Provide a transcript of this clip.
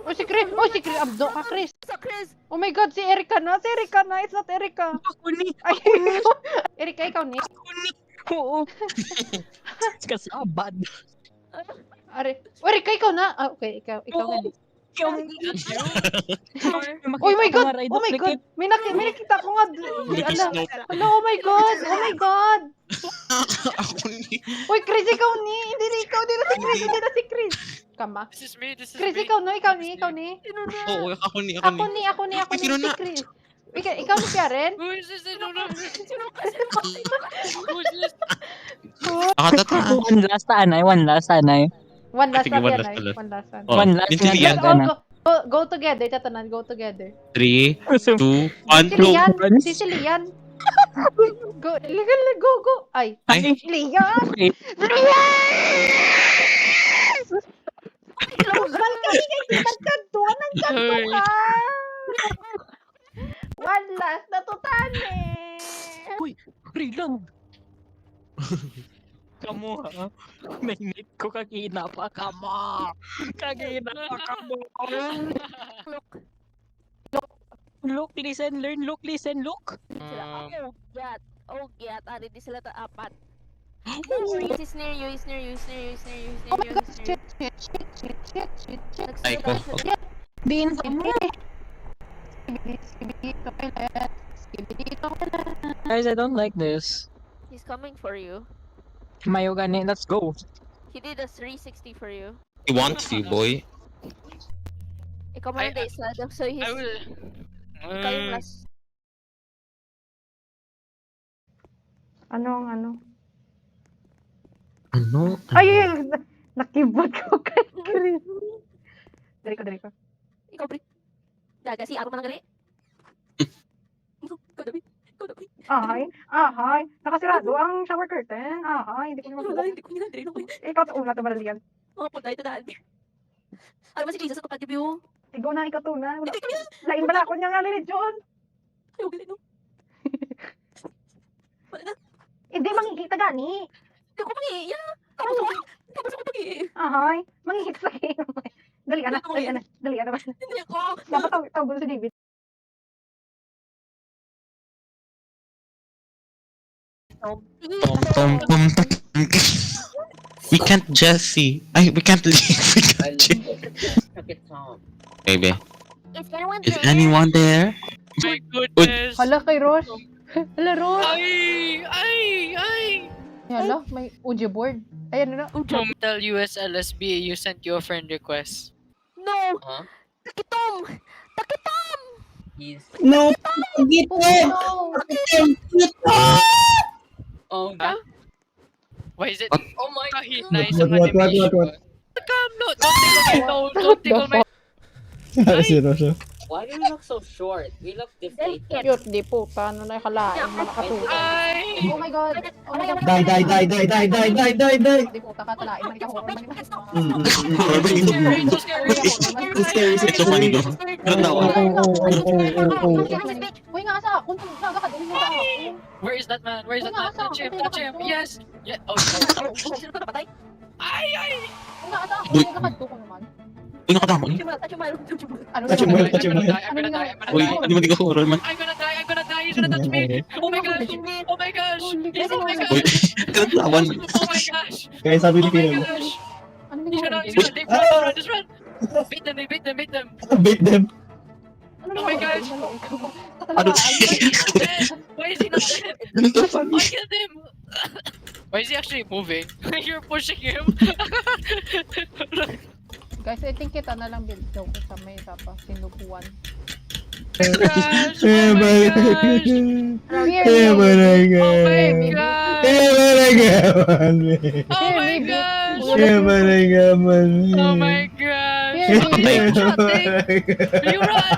Oh, si Chris! Oh, si Chris! Abdo ka, Chris! Sa Chris! Oh my God, si Erika na! Si Erika na! It's not Erika! Ako ni! Ay, Erika, ikaw ni? Ako ni! Oo! Kasabad! Are, oh, Erika, ikaw na! Ah, okay, ikaw gani. Ikaw Oh my God! Oh my God! May nakita ko nga! Ala, oh my God! Oh my God! Ako ni. Uy, Chris, ikaw ni! Hindi na ikaw! Hindi na si Chris! Hindi na si Chris! Kama? This is me. Chris, ikaw no? Ikaw ni? Oo, ako ni. Ako ni si Chris. Ikaw ni Karen? Who is this? I don't know. Sino kasi? Who is this? Nakatata. One last anay. One last Sige, one one yan last ay. ulit. One last one. Oh, One last Minsan na yan. ganda na. Go together, tatanan, go together. 3, 2, 1, Si Lian! Once. Si Lian! Go! Ay! Ay. Lian! Okay. Bal ka, hindi ka kanto ka! One last na tutane! Uy! Free lang! Kamu ha? Nainit ko kagina pa kamo! Kagina pa kamo! Look, listen, learn, look, listen, look! Sila. Gyat. Oh, gyat. Ari, di sila apat. He's near you. Oh my God! Shit! Ay ko. Din sa mo! Skibidi toilet. Guys, I don't like this. He's coming for you. Mayo gani, let's go! He did a 360 for you. He wants you, boy. Ikaw man I- day sa so he's I will. ikaw yung last. Ano? Ano? Ay! Nakibot ko kay Chris. Dari ko. Ikaw pre. Daga si Aro man gali. Ikaw dabi. Ahay. Nakasirado ang shower curtain. Ahay, hindi ko naman Wala, hindi ko nilandrin ako. Ikaw sa una, tabalalian. Mga pagday tadaan. Ano ba si Jesus sa pag-review? Ikaw na, ikaw to na. Hindi ko yan. Lain bala ko niya nga lilit John. Ayaw gali no. Wala na. Hindi mangikita gani. Hindi ko mangi. Tapos ako pagi. Ahay, mangikita sa game. Dali na. Hindi ako. Dapat tawag si David. Tom. We can't just see. We can't leave. We can't Baby, is anyone there? My goodness. Hala kay Ross. Hala Ross. Ay. Hala, may Uji board. Ayan na. Tell USLSB you sent you a friend request. No. Huh? Takitom. No! Oh, no. Why is it? What? Oh my god, he's What, nice what, of what, animation. what? Come, no, don't tickle my toe. Don't tickle my Seryoso. Why do we look so short? We look deflated. Cute, di po. Paano na kalain mo nakatulog? Ay! Oh my God. Oh my God. Die. Di po, kakatalain mo ikahurong man yung It's so funny, no? Don't know. Uy nga sa akong nagakadali mo sa akong. Where is that man? Where is that man? Touch him. Yes. Yeah. Oh, Sino ka napatay? ay. Uy nga sa akong nagakadto ko naman. Uy, nakatama ni. Touch mo. Ano Touch him, naman? touch him. I'm gonna die. Uy, hindi mo di ko horror man. I'm gonna die. He's gonna touch me. Oh my gosh. Oh my gosh. He's oh my Uy, gosh. kanatawan. Oh my gosh. Kaya sabi ni Oh my Pino, gosh. Ano He's naman? gonna they run. Just run. Beat them. bait them. Ano Oh my naman? gosh. Ano? Why is he not dead? I killed him. Why is he actually moving? You're pushing him. Guys, I think kita na lang build daw ko sa may isa pa, sinubuan. Gosh, Eh, oh my gosh. Oh my gosh. Oh my gosh. You run.